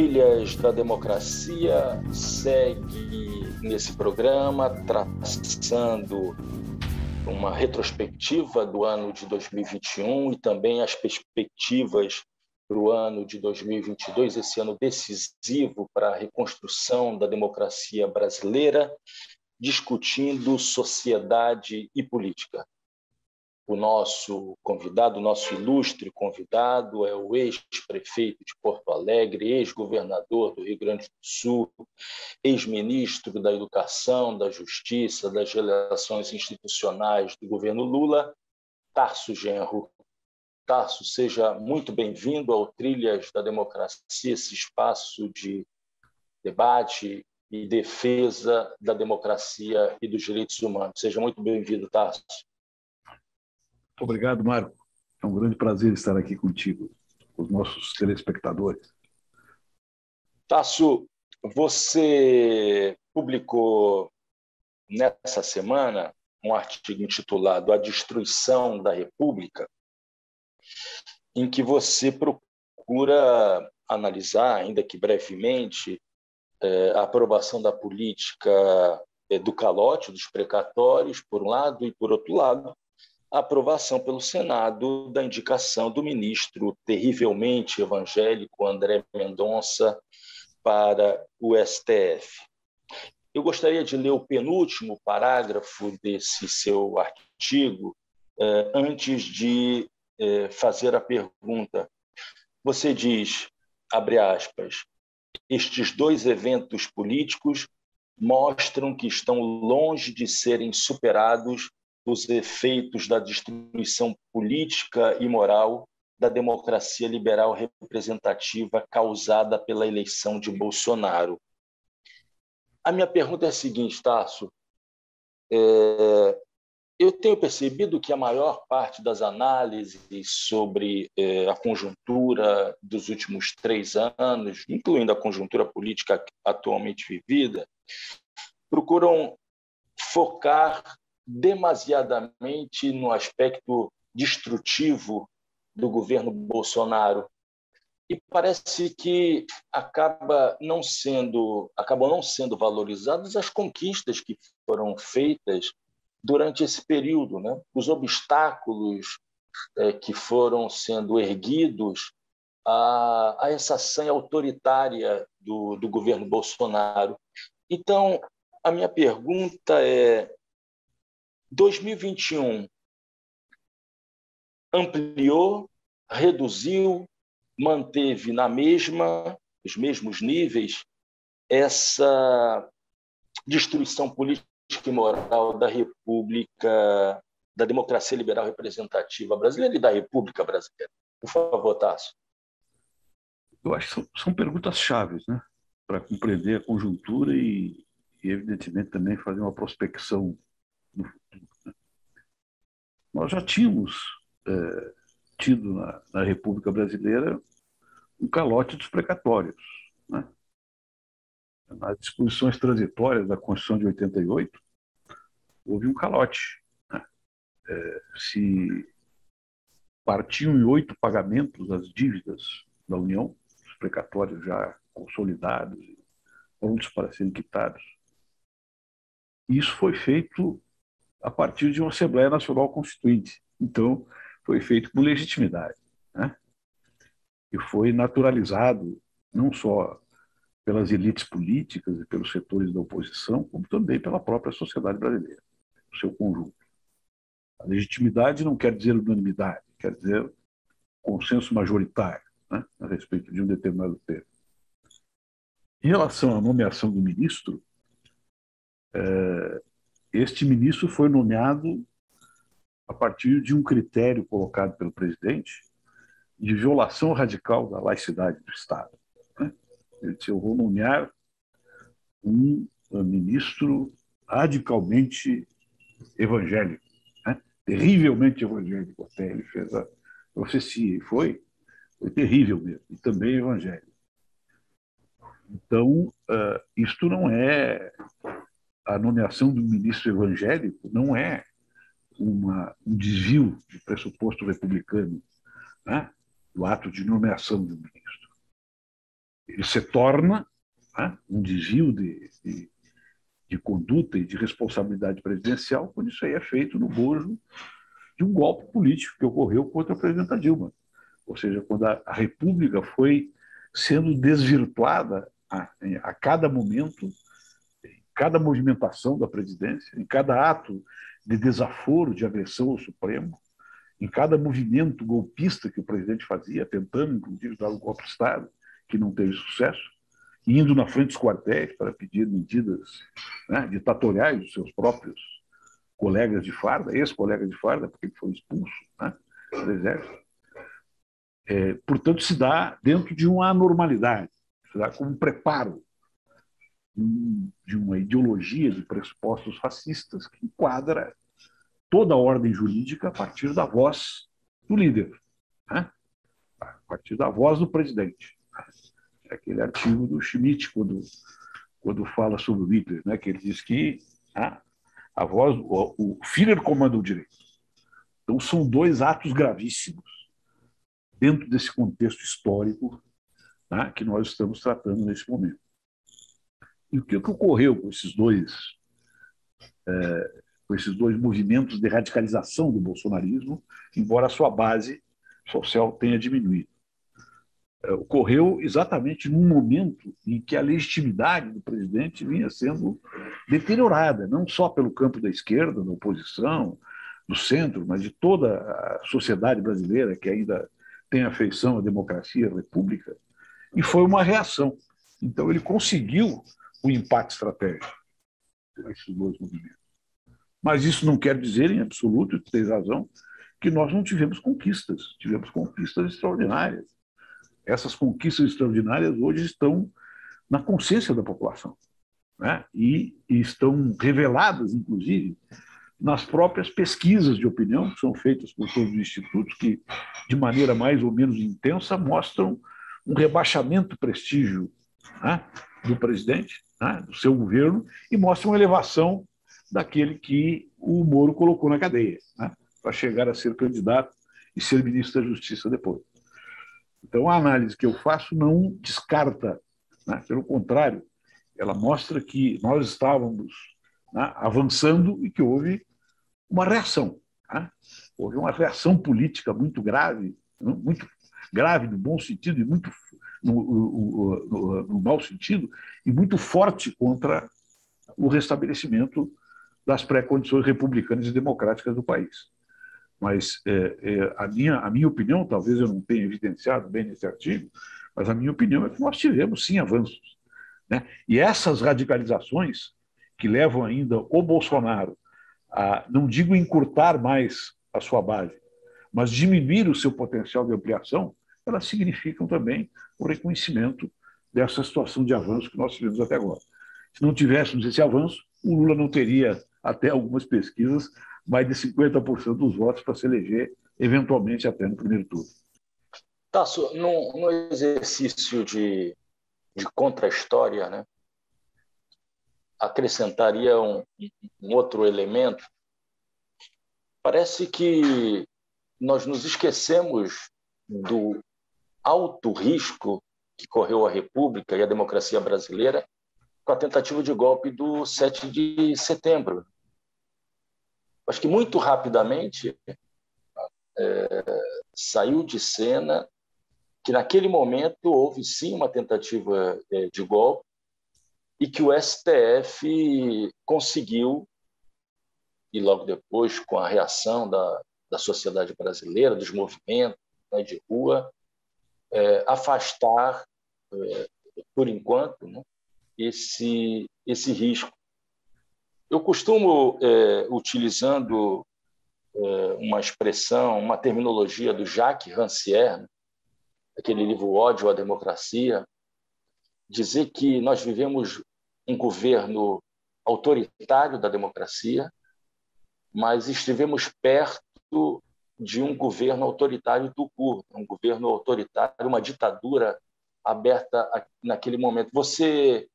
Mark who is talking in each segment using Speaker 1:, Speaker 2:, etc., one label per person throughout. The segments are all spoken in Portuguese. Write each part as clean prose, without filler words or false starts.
Speaker 1: Trilhas da Democracia segue nesse programa traçando uma retrospectiva do ano de 2021 e também as perspectivas para o ano de 2022, esse ano decisivo para a reconstrução da democracia brasileira, discutindo sociedade e política. O nosso convidado, o nosso ilustre convidado é o ex-prefeito de Porto Alegre, ex-governador do Rio Grande do Sul, ex-ministro da Educação, da Justiça, das Relações Institucionais do governo Lula, Tarso Genro. Tarso, seja muito bem-vindo ao Trilhas da Democracia, esse espaço de debate e defesa da democracia e dos direitos humanos. Seja muito bem-vindo, Tarso.
Speaker 2: Obrigado, Marco. É um grande prazer estar aqui contigo, com os nossos telespectadores.
Speaker 1: Tarso, você publicou nessa semana um artigo intitulado A Destruição da República, em que você procura analisar, ainda que brevemente, a aprovação da política do calote, dos precatórios, por um lado, e, por outro lado, a aprovação pelo Senado da indicação do ministro terrivelmente evangélico André Mendonça para o STF. Eu gostaria de ler o penúltimo parágrafo desse seu artigo antes de fazer a pergunta. Você diz, abre aspas, estes dois eventos políticos mostram que estão longe de serem superados os efeitos da destruição política e moral da democracia liberal representativa causada pela eleição de Bolsonaro. A minha pergunta é a seguinte, Tarso. Eu tenho percebido que a maior parte das análises sobre a conjuntura dos últimos 3 anos, incluindo a conjuntura política atualmente vivida, procuram focar demasiadamente no aspecto destrutivo do governo Bolsonaro. E parece que acabam não sendo valorizadas as conquistas que foram feitas durante esse período, né? Os obstáculos que foram sendo erguidos a essa sanha autoritária do governo Bolsonaro. Então, a minha pergunta é: 2021 ampliou, reduziu, manteve os mesmos níveis essa destruição política e moral da República, da democracia liberal representativa brasileira e da República Brasileira? Por favor, Tarso.
Speaker 2: Eu acho que são perguntas chaves, né, para compreender a conjuntura e, evidentemente, também fazer uma prospecção no futuro, né? Nós já tínhamos tido na República Brasileira um calote dos precatórios, né? Nas disposições transitórias da Constituição de 88, houve um calote, né? Se partiam em 8 pagamentos as dívidas da União, os precatórios já consolidados, prontos para serem quitados. Isso foi feito a partir de uma Assembleia Nacional Constituinte. Então, foi feito com legitimidade, né? E foi naturalizado não só pelas elites políticas e pelos setores da oposição, como também pela própria sociedade brasileira, no seu conjunto. A legitimidade não quer dizer unanimidade, quer dizer consenso majoritário, né, a respeito de um determinado tema. Em relação à nomeação do ministro, este ministro foi nomeado a partir de um critério colocado pelo presidente de violação radical da laicidade do Estado, né? Ele disse: eu vou nomear um ministro radicalmente evangélico, né? Terrivelmente evangélico, até ele fez a profecia, e foi terrível mesmo, e também evangélico. Então, isto não é, a nomeação do ministro evangélico não é um desvio de pressuposto republicano, né, do ato de nomeação do ministro. ele se torna, né, um desvio de conduta e de responsabilidade presidencial quando isso aí é feito no bojo de um golpe político que ocorreu contra a presidenta Dilma. Ou seja, quando a República foi sendo desvirtuada a cada momento, em cada movimentação da presidência, em cada ato de desaforo, de agressão ao Supremo, em cada movimento golpista que o presidente fazia, tentando, inclusive, dar um golpe de Estado, que não teve sucesso, indo na frente dos quartéis para pedir medidas, né, ditatoriais dos seus próprios colegas de farda, ex-colegas de farda, porque ele foi expulso, né, do Exército. Portanto, se dá dentro de uma anormalidade, se dá como um preparo de uma ideologia de pressupostos fascistas que enquadra toda a ordem jurídica a partir da voz do líder, né? A partir da voz do presidente. É aquele artigo do Schmitt, quando fala sobre o Hitler, né? Que ele diz que a voz, o Führer comanda o direito. Então, são dois atos gravíssimos dentro desse contexto histórico, né, que nós estamos tratando nesse momento. E o que ocorreu com esses dois movimentos de radicalização do bolsonarismo, embora a sua base social tenha diminuído? Ocorreu exatamente num momento em que a legitimidade do presidente vinha sendo deteriorada, não só pelo campo da esquerda, da oposição, do centro, mas de toda a sociedade brasileira que ainda tem afeição à democracia, à república, e foi uma reação. Então, ele conseguiu o empate estratégico com esses dois movimentos. Mas isso não quer dizer, em absoluto, tu tens razão, que nós não tivemos conquistas extraordinárias. Essas conquistas extraordinárias hoje estão na consciência da população, né? E estão reveladas, inclusive, nas próprias pesquisas de opinião que são feitas por todos os institutos, que, de maneira mais ou menos intensa, mostram um rebaixamento do prestígio, né, do presidente, né, do seu governo, e mostram uma elevação daquele que o Moro colocou na cadeia, né, para chegar a ser candidato e ser ministro da Justiça depois. Então, a análise que eu faço não descarta, né, pelo contrário, ela mostra que nós estávamos, né, avançando e que houve uma reação. Né? Houve uma reação política muito grave no bom sentido e muito no mau sentido, e muito forte contra o restabelecimento das pré-condições republicanas e democráticas do país. Mas a minha opinião, talvez eu não tenha evidenciado bem nesse artigo, mas a minha opinião é que nós tivemos, sim, avanços. Né? E essas radicalizações que levam ainda o Bolsonaro a, não digo encurtar mais a sua base, mas diminuir o seu potencial de ampliação, elas significam também o reconhecimento dessa situação de avanço que nós tivemos até agora. Se não tivéssemos esse avanço, o Lula não teria, até algumas pesquisas, mais de 50% dos votos para se eleger, eventualmente até no primeiro turno.
Speaker 1: Tasso, no exercício de contra-história, né, acrescentaria um outro elemento. Parece que nós nos esquecemos do alto risco que correu a República e a democracia brasileira com a tentativa de golpe do 7 de setembro. Acho que muito rapidamente saiu de cena que naquele momento houve sim uma tentativa de golpe e que o STF conseguiu, e logo depois com a reação da sociedade brasileira, dos movimentos, né, de rua, afastar, por enquanto, né, esse risco. Eu costumo, utilizando uma expressão, uma terminologia do Jacques Rancière, aquele livro Ódio à Democracia, dizer que nós vivemos um governo autoritário da democracia, mas estivemos perto de um governo autoritário do curto, um governo autoritário, uma ditadura aberta naquele momento. Você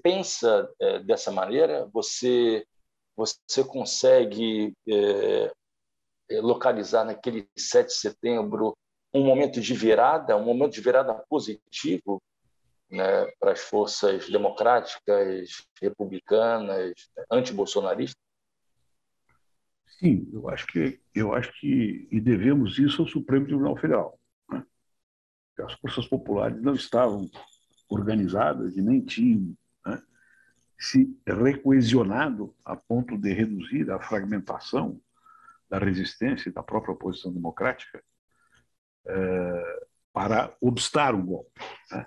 Speaker 1: pensa dessa maneira? Você consegue localizar naquele 7 de setembro um momento de virada positivo né, para as forças democráticas, republicanas, anti-bolsonaristas?
Speaker 2: Sim, eu acho que e devemos isso ao Supremo Tribunal Federal, né? As forças populares não estavam organizadas e nem tinham, né, se recoesionado a ponto de reduzir a fragmentação da resistência e da própria oposição democrática para obstar o golpe, né?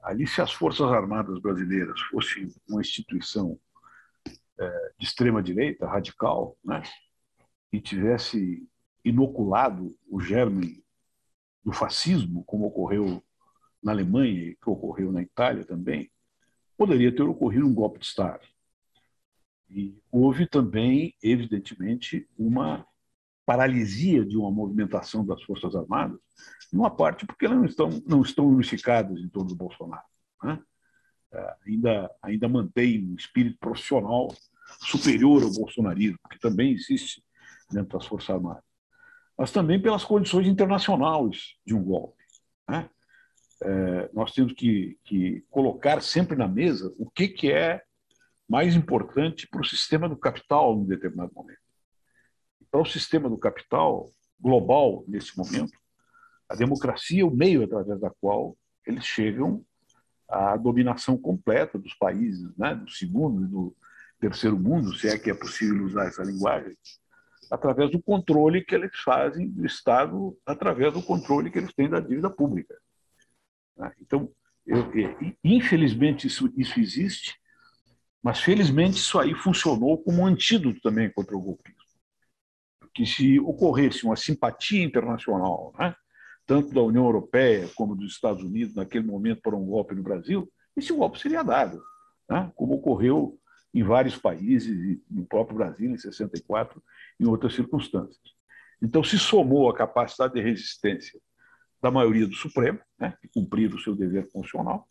Speaker 2: Ali, se as Forças Armadas brasileiras fossem uma instituição de extrema-direita, radical, né, e tivesse inoculado o germe do fascismo, como ocorreu na Alemanha e que ocorreu na Itália também, poderia ter ocorrido um golpe de Estado. E houve também, evidentemente, uma paralisia de uma movimentação das Forças Armadas, numa parte porque elas não estão unificadas em torno do Bolsonaro, né? Ainda mantém um espírito profissional superior ao bolsonarismo, que também existe dentro das Forças Armadas, mas também pelas condições internacionais de um golpe, né? Nós temos que colocar sempre na mesa o que é mais importante para o sistema do capital em determinado momento. Para o sistema do capital global, nesse momento, a democracia é o meio através da qual eles chegam à dominação completa dos países, né, do segundo e do terceiro mundo, se é que é possível usar essa linguagem, através do controle que eles fazem do Estado, através do controle que eles têm da dívida pública. Então, infelizmente, isso existe, mas felizmente isso aí funcionou como um antídoto também contra o golpismo. Porque se ocorresse uma simpatia internacional, né, tanto da União Europeia como dos Estados Unidos, naquele momento, para um golpe no Brasil, esse golpe seria dado, né, como ocorreu em vários países, e no próprio Brasil, em 64, em outras circunstâncias. Então, se somou a capacidade de resistência da maioria do Supremo, né, que cumpriram o seu dever constitucional,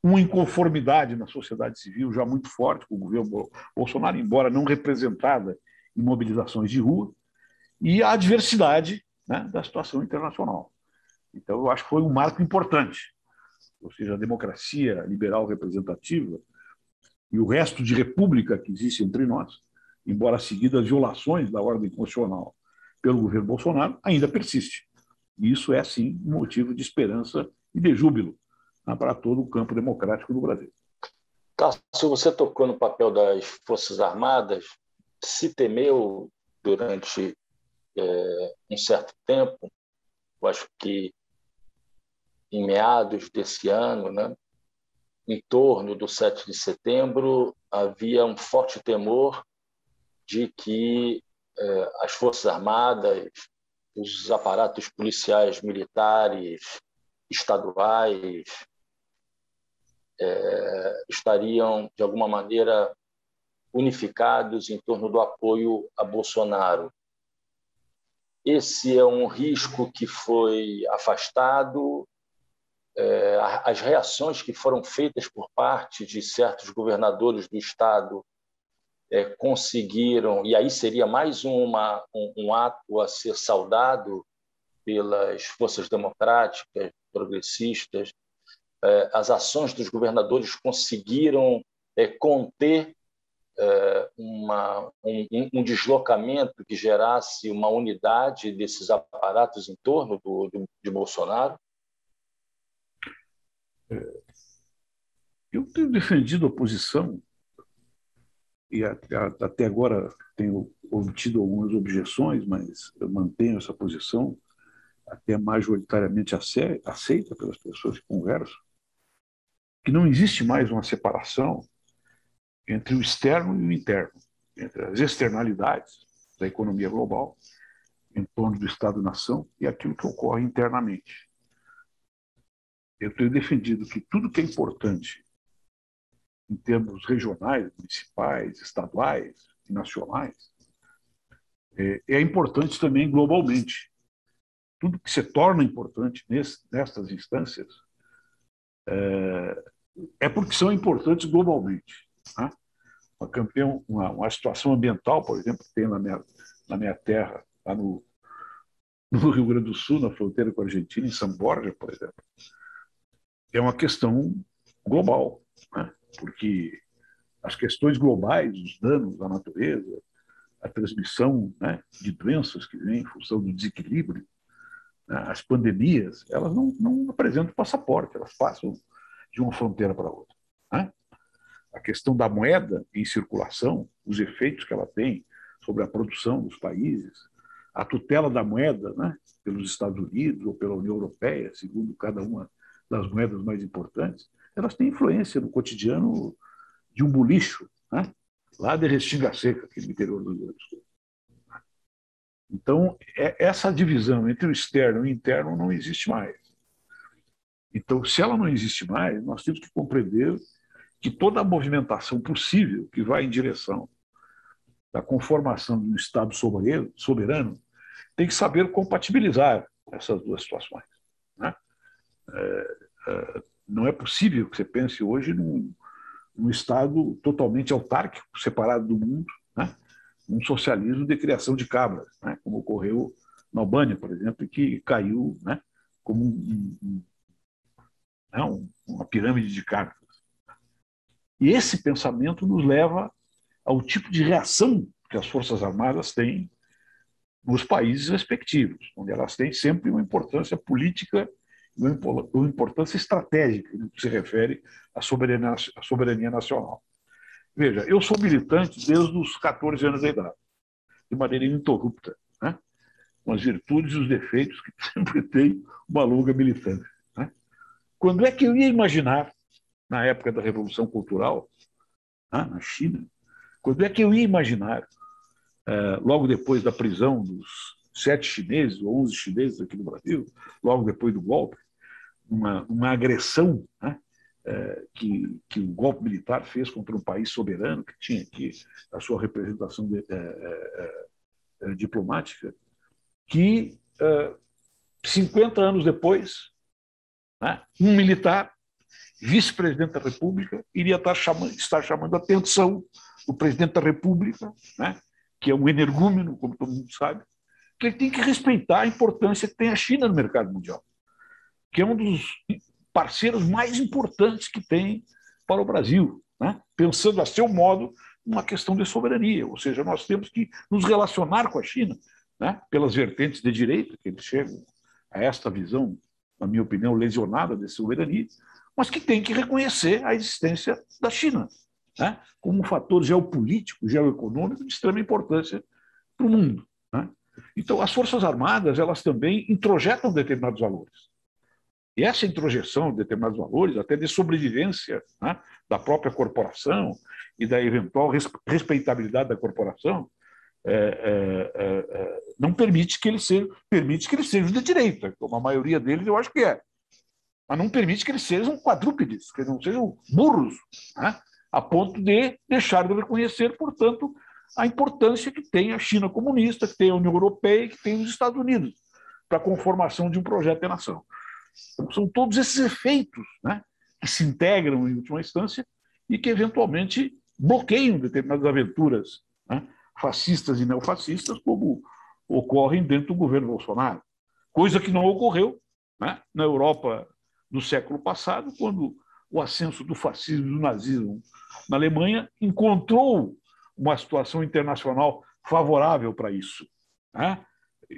Speaker 2: uma inconformidade na sociedade civil já muito forte com o governo Bolsonaro, embora não representada em mobilizações de rua, e a adversidade, né, da situação internacional. Então, eu acho que foi um marco importante. Ou seja, a democracia liberal representativa e o resto de república que existe entre nós, embora seguidas violações da ordem constitucional pelo governo Bolsonaro, ainda persiste. E isso é, sim, um motivo de esperança e de júbilo, né, para todo o campo democrático do Brasil.
Speaker 1: Se você tocou no papel das Forças Armadas, se temeu durante um certo tempo, eu acho que em meados desse ano, né, em torno do 7 de setembro, havia um forte temor de que as Forças Armadas, os aparatos policiais militares, estaduais, estariam, de alguma maneira, unificados em torno do apoio a Bolsonaro. Esse é um risco que foi afastado. As reações que foram feitas por parte de certos governadores do Estado conseguiram, e aí seria mais um ato a ser saudado pelas forças democráticas, progressistas, as ações dos governadores conseguiram conter um deslocamento que gerasse uma unidade desses aparatos em torno de Bolsonaro?
Speaker 2: Eu tenho defendido a posição e até agora tenho obtido algumas objeções, mas eu mantenho essa posição, até majoritariamente aceita pelas pessoas que conversam, que não existe mais uma separação entre o externo e o interno, entre as externalidades da economia global, em torno do Estado-nação, e aquilo que ocorre internamente. Eu tenho defendido que tudo que é importante em termos regionais, municipais, estaduais e nacionais, é importante também globalmente. Tudo que se torna importante nestas instâncias é porque são importantes globalmente, né? Uma situação ambiental, por exemplo, que tem na minha terra, lá no Rio Grande do Sul, na fronteira com a Argentina, em São Borja, por exemplo. é uma questão global, né? Porque as questões globais, os danos à natureza, a transmissão, né, de doenças que vem em função do desequilíbrio, né, as pandemias, elas não apresentam passaporte, elas passam de uma fronteira para outra, né? A questão da moeda em circulação, os efeitos que ela tem sobre a produção dos países, a tutela da moeda, né, pelos Estados Unidos ou pela União Europeia, segundo cada uma das moedas mais importantes, elas têm influência no cotidiano de um bulicho, né, lá de Restinga Seca, aqui no interior do Rio Grande do Sul. Então, essa divisão entre o externo e o interno não existe mais. Então, se ela não existe mais, nós temos que compreender que toda a movimentação possível que vai em direção da conformação de um Estado soberano tem que saber compatibilizar essas duas situações, né? Não é possível que você pense hoje num Estado totalmente autárquico, separado do mundo, né? Um socialismo de criação de cabras, né? Como ocorreu na Albânia, por exemplo, que caiu, né, como uma pirâmide de cabras. E esse pensamento nos leva ao tipo de reação que as Forças Armadas têm nos países respectivos, onde elas têm sempre uma importância política e uma importância estratégica no que se refere à soberania nacional. Veja, eu sou militante desde os 14 anos de idade, de maneira ininterrupta, né? Com as virtudes e os defeitos que sempre tem uma longa militância, né? Quando é que eu ia imaginar, na época da Revolução Cultural, né, na China, quando é que eu ia imaginar, logo depois da prisão dos 7 chineses ou 11 chineses aqui no Brasil, logo depois do golpe, uma agressão, né, que o golpe militar fez contra um país soberano que tinha aqui a sua representação diplomática, que 50 anos depois, né, um militar, vice-presidente da República, iria estar chamando a atenção do presidente da República, né, que é um energúmeno, como todo mundo sabe, que ele tem que respeitar a importância que tem a China no mercado mundial, que é um dos parceiros mais importantes que tem para o Brasil, né? Pensando a seu modo uma questão de soberania, ou seja, nós temos que nos relacionar com a China, né, pelas vertentes de direita, que eles chegam a esta visão, na minha opinião, lesionada de soberania, mas que tem que reconhecer a existência da China, né, como um fator geopolítico, geoeconômico de extrema importância para o mundo, né? Então, as Forças Armadas, elas também introjetam determinados valores. E essa introjeção de determinados valores, até de sobrevivência, né, da própria corporação e da eventual respeitabilidade da corporação, não permite que eles sejam de direita, como a maioria deles eu acho que é. Mas não permite que eles sejam quadrúpedes, que eles não sejam burros, né, a ponto de deixar de reconhecer, portanto, a importância que tem a China comunista, que tem a União Europeia e que tem os Estados Unidos para a conformação de um projeto de nação. Então, são todos esses efeitos, né, que se integram em última instância e que, eventualmente, bloqueiam determinadas aventuras, né, fascistas e neofascistas, como ocorrem dentro do governo Bolsonaro. Coisa que não ocorreu, né, na Europa do século passado, quando o ascenso do fascismo e do nazismo na Alemanha encontrou uma situação internacional favorável para isso, né?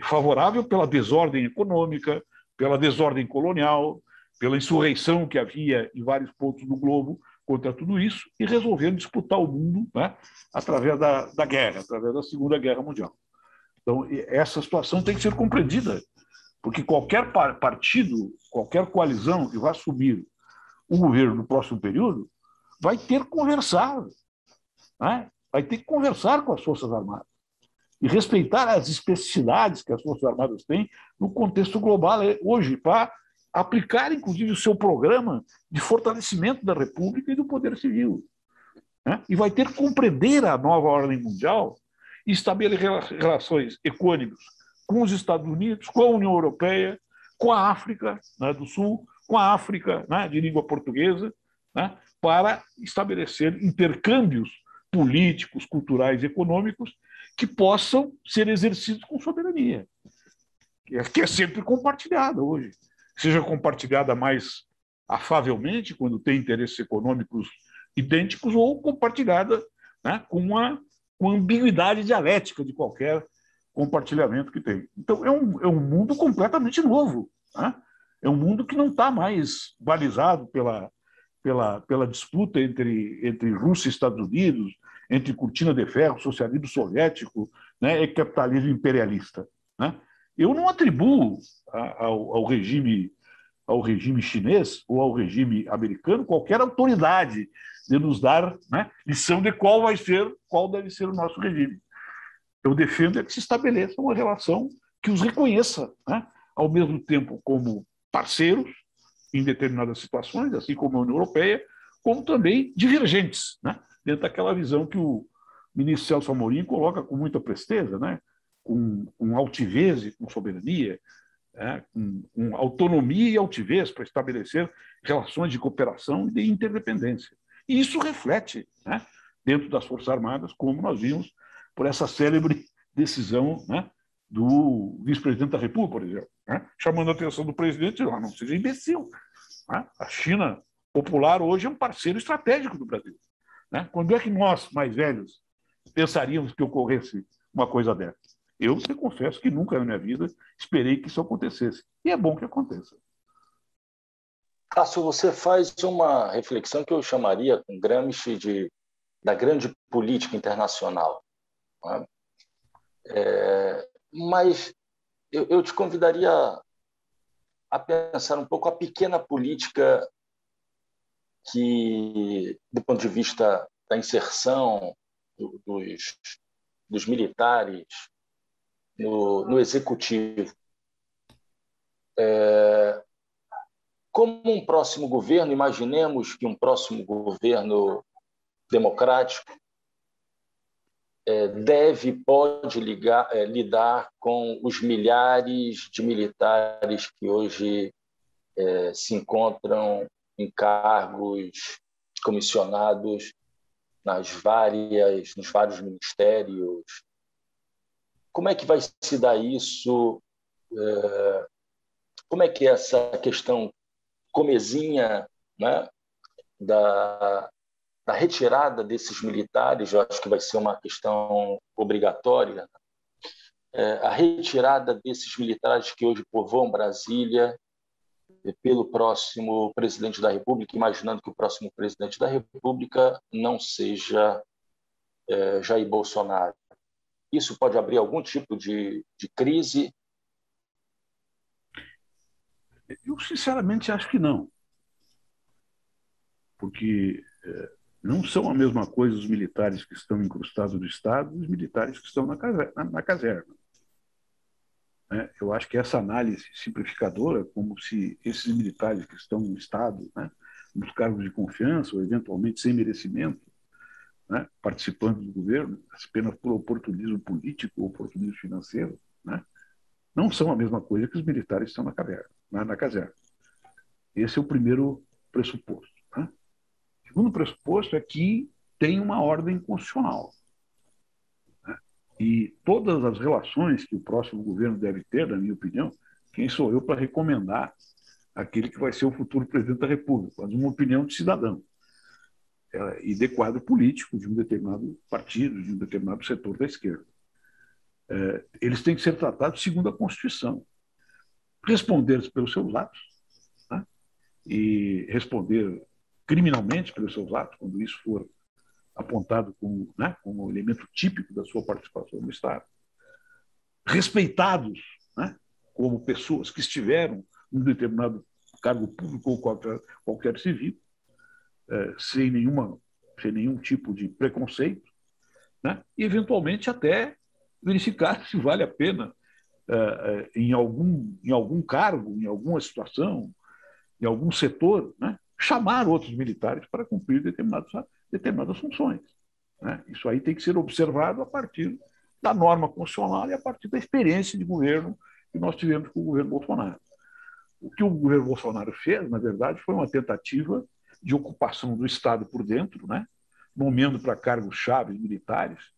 Speaker 2: Favorável pela desordem econômica, pela desordem colonial, pela insurreição que havia em vários pontos do globo contra tudo isso, e resolveram disputar o mundo, né, através da guerra, através da Segunda Guerra Mundial. Então, essa situação tem que ser compreendida, porque qualquer partido, qualquer coalizão que vá assumir o governo no próximo período vai ter que conversar, né? Vai ter que conversar com as Forças Armadas e respeitar as especificidades que as Forças Armadas têm no contexto global hoje, para aplicar, inclusive, o seu programa de fortalecimento da República e do poder civil, né? E vai ter que compreender a nova ordem mundial e estabelecer relações econômicas com os Estados Unidos, com a União Europeia, com a África, né, do Sul, com a África, né, de língua portuguesa, né, para estabelecer intercâmbios políticos, culturais e econômicos que possam ser exercidos com soberania, que é sempre compartilhada hoje. Seja compartilhada mais afavelmente, quando tem interesses econômicos idênticos, ou compartilhada, né, com a ambiguidade dialética de qualquer compartilhamento que tem. Então, é um mundo completamente novo. Né? É um mundo que não está mais balizado pela disputa entre Rússia e Estados Unidos, entre cortina de ferro, socialismo soviético, né, e capitalismo imperialista. Né? Eu não atribuo ao regime chinês ou ao regime americano qualquer autoridade de nos dar, né, lição de qual deve ser o nosso regime. Eu defendo que se estabeleça uma relação que os reconheça, né, ao mesmo tempo como parceiros em determinadas situações, assim como a União Europeia, como também divergentes, né, dentro daquela visão que o ministro Celso Amorim coloca com muita presteza, né, com altivez e com soberania, com autonomia e altivez para estabelecer relações de cooperação e de interdependência. E isso reflete, né, dentro das Forças Armadas, como nós vimos por essa célebre decisão, né, do vice-presidente da República, por exemplo, né, chamando a atenção do presidente, não seja imbecil. Né? A China popular hoje é um parceiro estratégico do Brasil. Né? Quando é que nós, mais velhos, pensaríamos que ocorresse uma coisa dessa? Eu te confesso que nunca na minha vida esperei que isso acontecesse. E é bom que aconteça.
Speaker 1: Cássio, você faz uma reflexão que eu chamaria com Gramsci da grande política internacional. Né? Mas eu te convidaria a pensar um pouco a pequena política que, do ponto de vista da inserção dos militares no executivo. Como um próximo governo, imaginemos que um próximo governo democrático pode lidar com os milhares de militares que hoje se encontram em cargos comissionados nos vários ministérios. Como é que vai se dar isso? Como é que é essa questão comezinha, né, da retirada desses militares? Eu acho que vai ser uma questão obrigatória. A retirada desses militares que hoje povoam Brasília pelo próximo presidente da República, imaginando que o próximo presidente da República não seja Jair Bolsonaro. Isso pode abrir algum tipo de crise?
Speaker 2: Eu, sinceramente, acho que não. Porque não são a mesma coisa os militares que estão incrustados no Estado e os militares que estão na caserna. Eu acho que essa análise simplificadora, como se esses militares que estão no Estado, né, nos cargos de confiança ou eventualmente sem merecimento, né, participando do governo, apenas por oportunismo político ou oportunismo financeiro, né, não são a mesma coisa que os militares que estão na caserna. Esse é o primeiro pressuposto. Né? O segundo pressuposto é que tem uma ordem constitucional. Né? E todas as relações que o próximo governo deve ter, na minha opinião, quem sou eu para recomendar aquele que vai ser o futuro presidente da República? Mas uma opinião de cidadão e de quadro político de um determinado partido, de um determinado setor da esquerda. Eles têm que ser tratados segundo a Constituição. Responder pelos seus atos, né? E responder criminalmente pelos seus atos, quando isso for apontado como, né, como elemento típico da sua participação no Estado. Respeitados, né, como pessoas que estiveram em um determinado cargo público ou qualquer civil, sem nenhum tipo de preconceito, né? E eventualmente até verificar se vale a pena, em algum cargo, em alguma situação, em algum setor, né, chamar outros militares para cumprir determinadas funções. Né? Isso aí tem que ser observado a partir da norma constitucional e a partir da experiência de governo que nós tivemos com o governo Bolsonaro. O que o governo Bolsonaro fez, na verdade, foi uma tentativa de ocupação do Estado por dentro, né? Nomeando para cargos-chave militares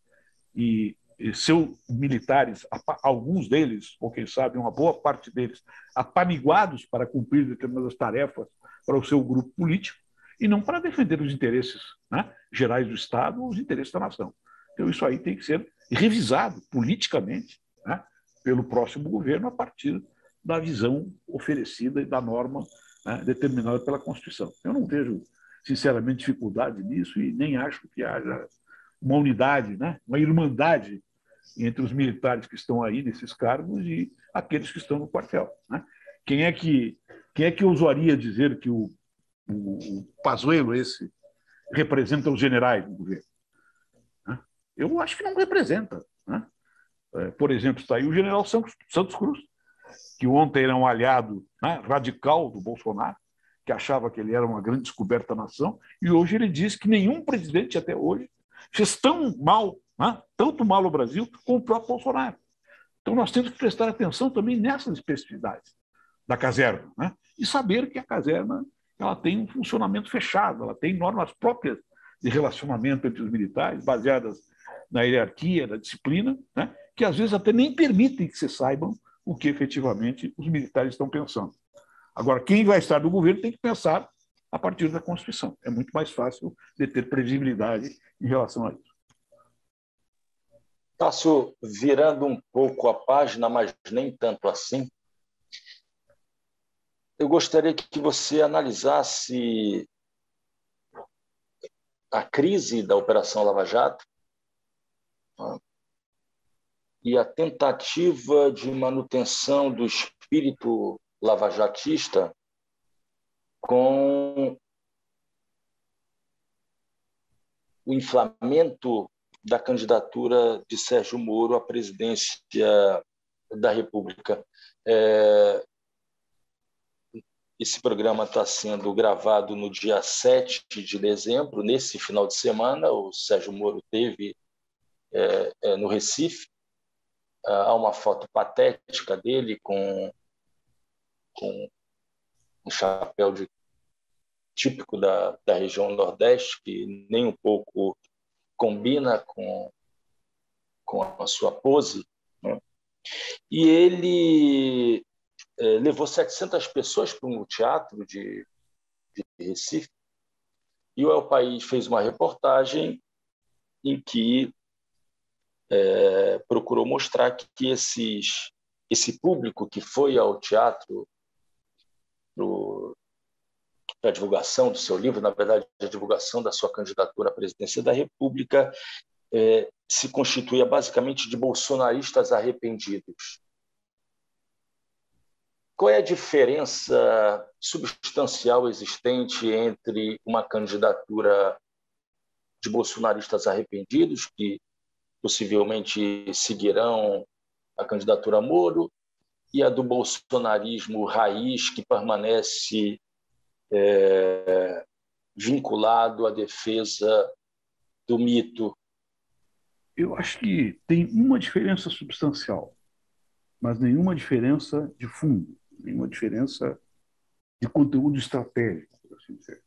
Speaker 2: e seus militares, alguns deles, ou quem sabe uma boa parte deles, apamiguados para cumprir determinadas tarefas para o seu grupo político, e não para defender os interesses, né, gerais do Estado ou os interesses da nação. Então, isso aí tem que ser revisado politicamente, né, pelo próximo governo a partir da visão oferecida e da norma, né, determinada pela Constituição. Eu não vejo, sinceramente, dificuldade nisso e nem acho que haja uma unidade, né, uma irmandade entre os militares que estão aí nesses cargos e aqueles que estão no quartel. Né? Quem é que ousaria dizer que o Pazuello esse representa os generais do governo? Né? Eu acho que não representa. Né? Por exemplo, está aí o general Santos Cruz, que ontem era um aliado, né, radical do Bolsonaro, que achava que ele era uma grande descoberta da nação, e hoje ele diz que nenhum presidente até hoje fez tão mal, né, tanto mal ao Brasil, como o próprio Bolsonaro. Então nós temos que prestar atenção também nessas especificidades da caserna, né, e saber que a caserna ela tem um funcionamento fechado, ela tem normas próprias de relacionamento entre os militares, baseadas na hierarquia, na disciplina, né, que às vezes até nem permitem que se saibam o que efetivamente os militares estão pensando. Agora, quem vai estar no governo tem que pensar a partir da Constituição. É muito mais fácil de ter previsibilidade em relação a isso.
Speaker 1: Tássio, virando um pouco a página, mas nem tanto assim, eu gostaria que você analisasse a crise da Operação Lava Jato, tá, e a tentativa de manutenção do espírito lavajatista com o inflamento da candidatura de Sérgio Moro à presidência da República. Esse programa está sendo gravado no dia 7 de dezembro, nesse final de semana. O Sérgio Moro esteve no Recife. Há uma foto patética dele com um chapéu típico da região Nordeste, que nem um pouco combina com a sua pose, né? E ele levou 700 pessoas para um teatro de Recife, e o El País fez uma reportagem em que procurou mostrar que esse público que foi ao teatro para a divulgação do seu livro, na verdade, a divulgação da sua candidatura à presidência da República, se constituía basicamente de bolsonaristas arrependidos. Qual é a diferença substancial existente entre uma candidatura de bolsonaristas arrependidos, que possivelmente seguirão a candidatura Moro, e a do bolsonarismo raiz, que permanece vinculado à defesa do mito?
Speaker 2: Eu acho que tem uma diferença substancial, mas nenhuma diferença de fundo, nenhuma diferença de conteúdo estratégico, por assim dizer.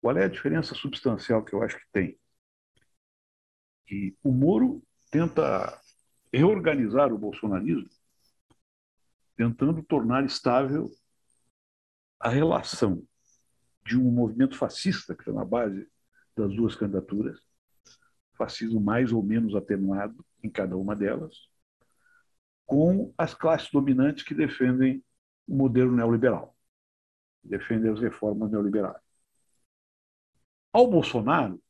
Speaker 2: Qual é a diferença substancial que eu acho que tem? Que o Moro tenta reorganizar o bolsonarismo, tentando tornar estável a relação de um movimento fascista, que está na base das duas candidaturas, fascismo mais ou menos atenuado em cada uma delas, com as classes dominantes que defendem o modelo neoliberal, defendem as reformas neoliberais. Ao Bolsonaro,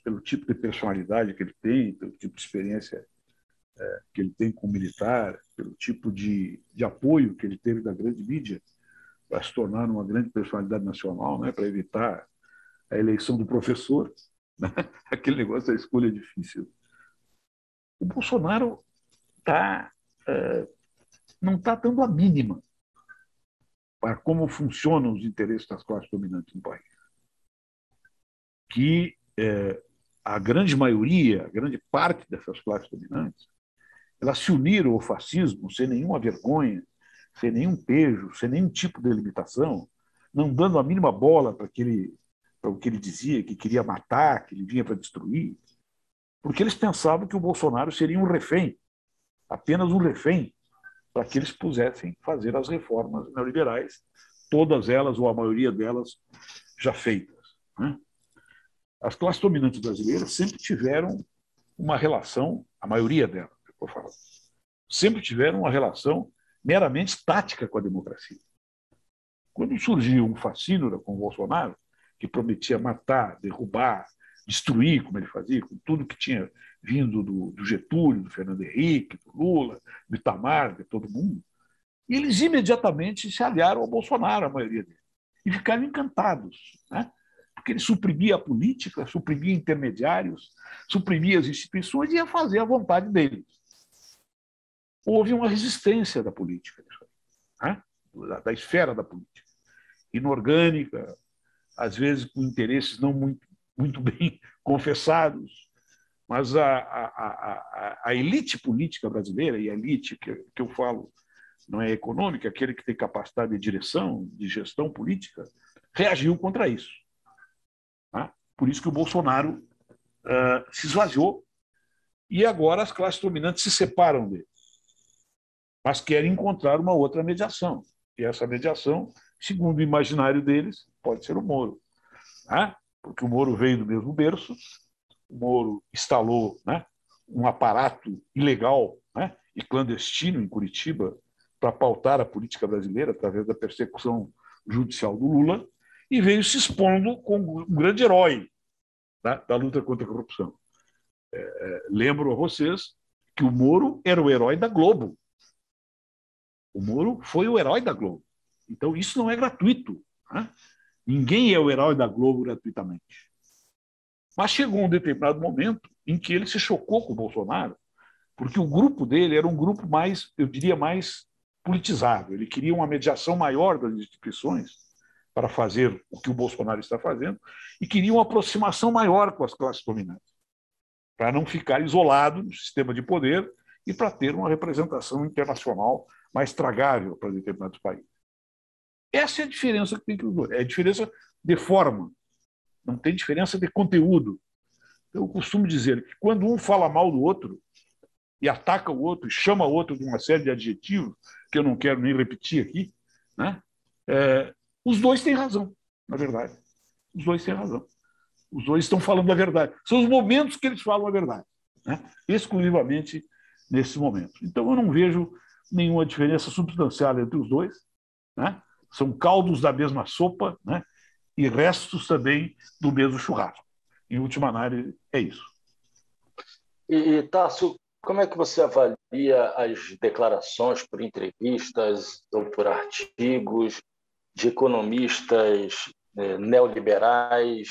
Speaker 2: pelo tipo de personalidade que ele tem, pelo tipo de experiência que ele tem como militar, pelo tipo de apoio que ele teve da grande mídia para se tornar uma grande personalidade nacional, né, para evitar a eleição do professor, né, aquele negócio da escolha difícil. O Bolsonaro não está dando a mínima para como funcionam os interesses das classes dominantes no país. Que a grande maioria, a grande parte dessas classes dominantes, elas se uniram ao fascismo sem nenhuma vergonha, sem nenhum pejo, sem nenhum tipo de limitação, não dando a mínima bola para o que ele dizia, que queria matar, que ele vinha para destruir. porque eles pensavam que o Bolsonaro seria um refém, apenas um refém, para que eles pudessem fazer as reformas neoliberais, todas elas, ou a maioria delas, já feitas. Né? As classes dominantes brasileiras sempre tiveram uma relação, a maioria delas, eu falo, sempre tiveram uma relação meramente tática com a democracia. Quando surgiu um fascínio com o Bolsonaro, que prometia matar, derrubar, destruir, como ele fazia, com tudo que tinha vindo do Getúlio, do Fernando Henrique, do Lula, do Itamar, de todo mundo, e eles imediatamente se aliaram ao Bolsonaro, a maioria deles, e ficaram encantados, né? Porque ele suprimia a política, suprimia intermediários, suprimia as instituições e ia fazer a vontade deles. Houve uma resistência da política, né? da esfera da política, inorgânica, às vezes com interesses não muito bem confessados, mas a elite política brasileira, e a elite que eu falo não é econômica, aquele que tem capacidade de direção, de gestão política, reagiu contra isso. Tá? Por isso que o Bolsonaro se esvaziou e agora as classes dominantes se separam dele, mas querem encontrar uma outra mediação. E essa mediação, segundo o imaginário deles, pode ser o Moro. Né? Porque o Moro veio do mesmo berço, o Moro instalou, né, um aparato ilegal, né, e clandestino em Curitiba para pautar a política brasileira através da persecução judicial do Lula e veio se expondo como um grande herói, né, da luta contra a corrupção. Lembro a vocês que o Moro era o herói da Globo. O Moro foi o herói da Globo. Então, isso não é gratuito. Né? Ninguém é o herói da Globo gratuitamente. Mas chegou um determinado momento em que ele se chocou com o Bolsonaro, porque o grupo dele era um grupo mais, eu diria, mais politizado. Ele queria uma mediação maior das instituições para fazer o que o Bolsonaro está fazendo e queria uma aproximação maior com as classes dominantes, para não ficar isolado no sistema de poder e para ter uma representação internacional mais tragável para determinados países. Essa é a diferença que tem que os dois. É a diferença de forma, não tem diferença de conteúdo. Eu costumo dizer que quando um fala mal do outro e ataca o outro, e chama o outro de uma série de adjetivos, que eu não quero nem repetir aqui, né? Os dois têm razão, na verdade. Os dois têm razão. Os dois estão falando a verdade. São os momentos que eles falam a verdade, né? Exclusivamente nesse momento. Então, eu não vejo nenhuma diferença substancial entre os dois, né? São caldos da mesma sopa, né? E restos também do mesmo churrasco. Em última análise, é isso.
Speaker 1: E Tássio, como é que você avalia as declarações por entrevistas ou por artigos de economistas neoliberais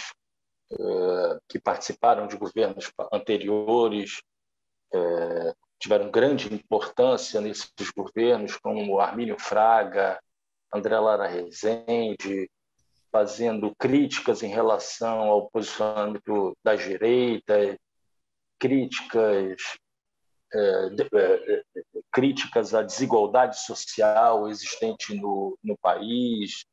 Speaker 1: que participaram de governos anteriores, tiveram grande importância nesses governos, como Armínio Fraga, André Lara Rezende, fazendo críticas em relação ao posicionamento da direita, críticas à desigualdade social existente no país,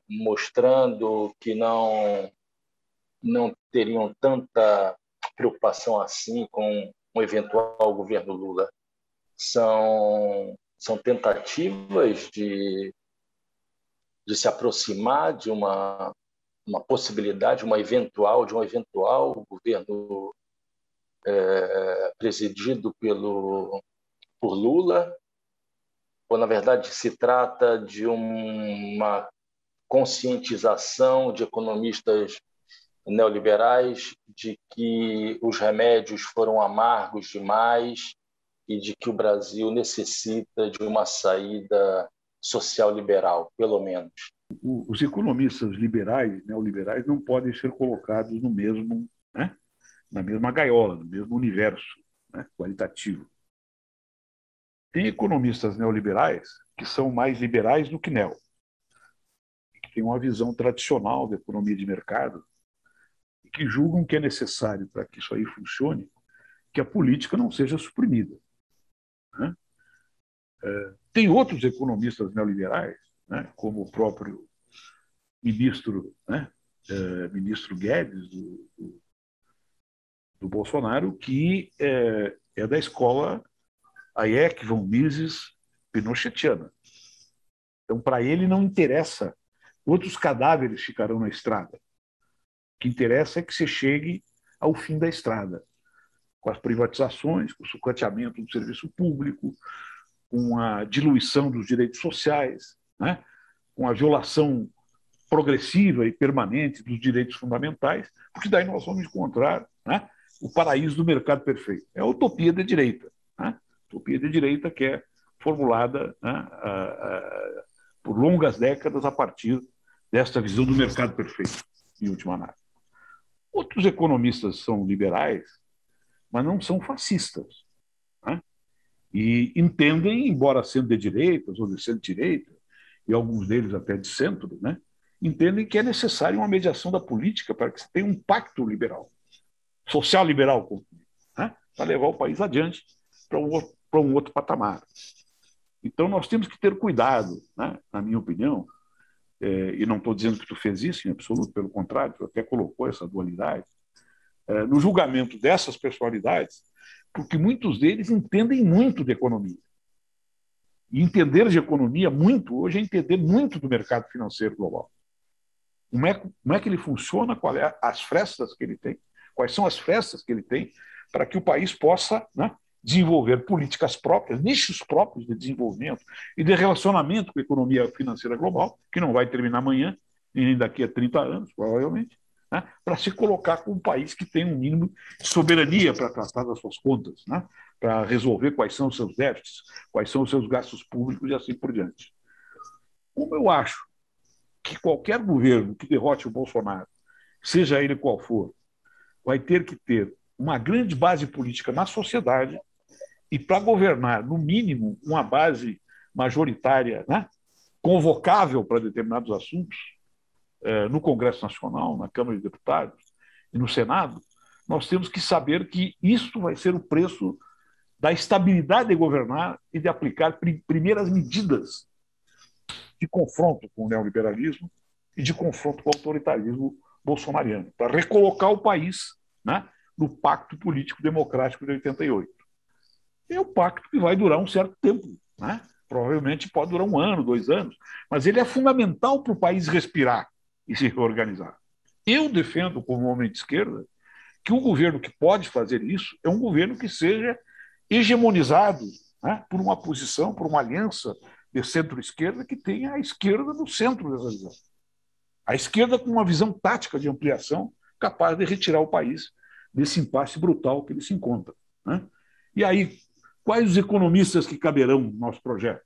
Speaker 1: mostrando que não teriam tanta preocupação assim com o eventual governo Lula. São tentativas de se aproximar de uma possibilidade, de um eventual governo presidido por Lula, ou, na verdade, se trata de uma conscientização de economistas neoliberais de que os remédios foram amargos demais e de que o Brasil necessita de uma saída social liberal, pelo menos.
Speaker 2: Os economistas liberais, neoliberais, não podem ser colocados no mesmo, né, na mesma gaiola, no mesmo universo, né, qualitativo. Tem economistas neoliberais que são mais liberais do que neo, que têm uma visão tradicional da economia de mercado e que julgam que é necessário, para que isso aí funcione, que a política não seja suprimida. Né? Tem outros economistas neoliberais, né, como o próprio ministro, né, ministro Guedes, do Bolsonaro, que é da escola Hayek, von Mises, pinochetiana. Então, para ele, não interessa quantos cadáveres ficarão na estrada. O que interessa é que você chegue ao fim da estrada, com as privatizações, com o sucateamento do serviço público, com a diluição dos direitos sociais, né? Com a violação progressiva e permanente dos direitos fundamentais, porque daí nós vamos encontrar, né, o paraíso do mercado perfeito. É a utopia da direita. Né? Utopia da direita que é formulada, né, por longas décadas a partir desta visão do mercado perfeito, em última análise. Outros economistas são liberais, mas não são fascistas. Né? E entendem, embora sendo de direitas ou de centro-direita, e alguns deles até de centro, né, entendem que é necessário uma mediação da política para que se tenha um pacto liberal, social-liberal, né, para levar o país adiante para um outro patamar. Então, nós temos que ter cuidado, né, na minha opinião, e não estou dizendo que tu fez isso em absoluto, pelo contrário, tu até colocou essa dualidade, no julgamento dessas personalidades, porque muitos deles entendem muito de economia. E entender de economia muito hoje é entender muito do mercado financeiro global. Como é que ele funciona, quais são as frestas que ele tem, quais são as frestas que ele tem para que o país possa, né, desenvolver políticas próprias, nichos próprios de desenvolvimento e de relacionamento com a economia financeira global, que não vai terminar amanhã, e nem daqui a 30 anos, provavelmente, né, para se colocar como um país que tem um mínimo de soberania para tratar das suas contas, né, para resolver quais são os seus déficits, quais são os seus gastos públicos e assim por diante. Como eu acho que qualquer governo que derrote o Bolsonaro, seja ele qual for, vai ter que ter uma grande base política na sociedade e, para governar, no mínimo, uma base majoritária, né, convocável para determinados assuntos, no Congresso Nacional, na Câmara de Deputados e no Senado, nós temos que saber que isso vai ser o preço da estabilidade de governar e de aplicar primeiras medidas de confronto com o neoliberalismo e de confronto com o autoritarismo bolsonariano, para recolocar o país, né, no Pacto Político Democrático de 88. É um pacto que vai durar um certo tempo, né? Provavelmente pode durar 1 ano, 2 anos, mas ele é fundamental para o país respirar e se reorganizar. Eu defendo, como homem de esquerda, que um governo que pode fazer isso é um governo que seja hegemonizado, né, por uma posição, por uma aliança de centro-esquerda que tenha a esquerda no centro dessa visão. A esquerda com uma visão tática de ampliação capaz de retirar o país desse impasse brutal que ele se encontra. Né? E aí, quais os economistas que caberão no nosso projeto?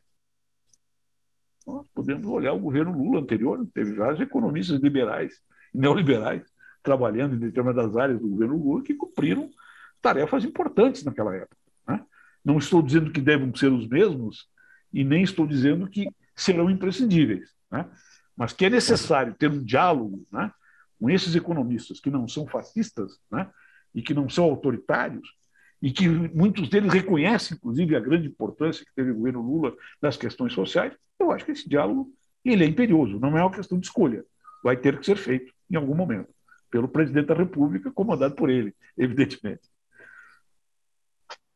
Speaker 2: Nós podemos olhar o governo Lula anterior, teve vários economistas liberais e neoliberais trabalhando em determinadas áreas do governo Lula que cumpriram tarefas importantes naquela época. Né? Não estou dizendo que devem ser os mesmos e nem estou dizendo que serão imprescindíveis, né? Mas que é necessário ter um diálogo, né, com esses economistas que não são fascistas, né, e que não são autoritários, e que muitos deles reconhecem, inclusive, a grande importância que teve o governo Lula nas questões sociais. Eu acho que esse diálogo ele é imperioso, não é uma questão de escolha. Vai ter que ser feito em algum momento, pelo presidente da República, comandado por ele, evidentemente.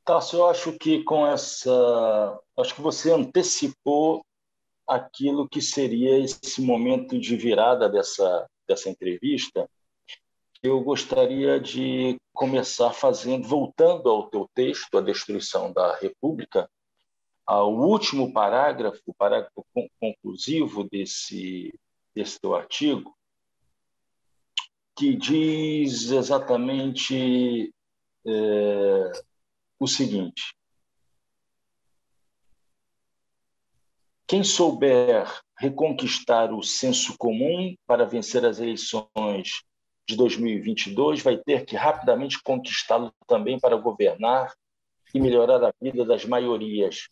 Speaker 1: Tássio, eu acho que com essa... Acho que você antecipou aquilo que seria esse momento de virada dessa entrevista. Eu gostaria de começar voltando ao teu texto, A Destruição da República, ao último parágrafo, o parágrafo conclusivo desse teu artigo, que diz exatamente o seguinte: quem souber reconquistar o senso comum para vencer as eleições de 2022 vai ter que rapidamente conquistá-lo também para governar e melhorar a vida das maiorias.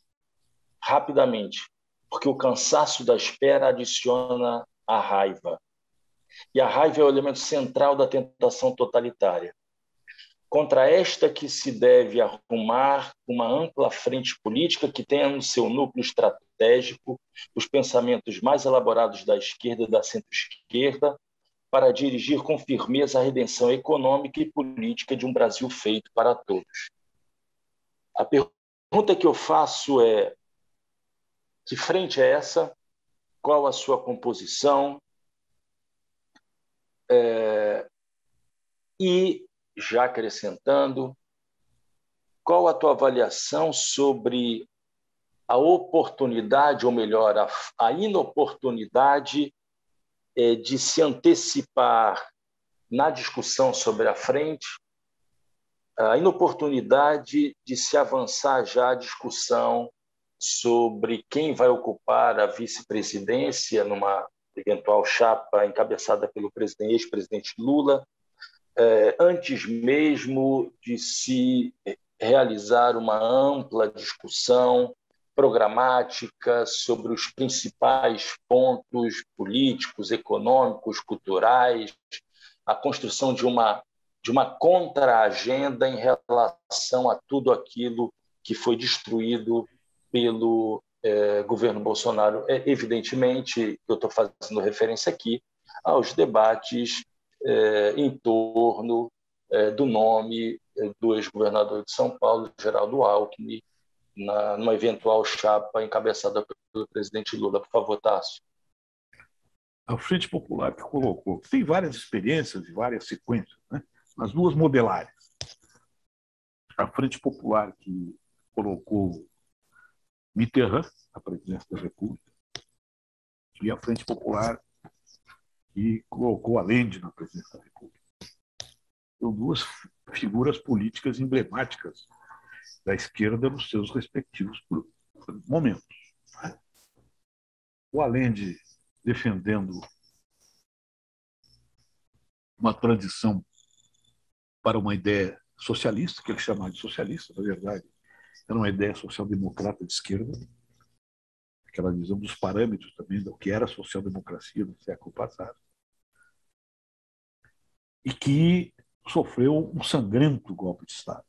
Speaker 1: Rapidamente, porque o cansaço da espera adiciona a raiva. E a raiva é o elemento central da tentação totalitária. Contra esta que se deve arrumar uma ampla frente política que tenha no seu núcleo estratégico os pensamentos mais elaborados da esquerda e da centro-esquerda, para dirigir com firmeza a redenção econômica e política de um Brasil feito para todos. A pergunta que eu faço é: que frente é essa? Qual a sua composição? E, já acrescentando, qual a tua avaliação sobre a oportunidade, ou melhor, a inoportunidade de se antecipar na discussão sobre a frente, a inoportunidade de se avançar já a discussão sobre quem vai ocupar a vice-presidência numa eventual chapa encabeçada pelo ex-presidente Lula, antes mesmo de se realizar uma ampla discussão programática sobre os principais pontos políticos, econômicos, culturais, a construção de uma contra-agenda em relação a tudo aquilo que foi destruído pelo governo Bolsonaro. Evidentemente, eu estou fazendo referência aqui aos debates em torno do nome do ex-governador de São Paulo, Geraldo Alckmin, numa eventual chapa encabeçada pelo presidente Lula. Por favor, Tássio.
Speaker 2: A Frente Popular que colocou, tem várias experiências e várias sequências, né? As duas modelares. A Frente Popular que colocou Mitterrand à presidência da República e a Frente Popular que colocou Allende na presidência da República. São duas figuras políticas emblemáticas da esquerda nos seus respectivos momentos. O Allende defendendo uma transição para uma ideia socialista, que ele chamava de socialista, na verdade, era uma ideia social-democrata de esquerda, aquela visão dos parâmetros também do que era a social-democracia no século passado, e que sofreu um sangrento golpe de Estado,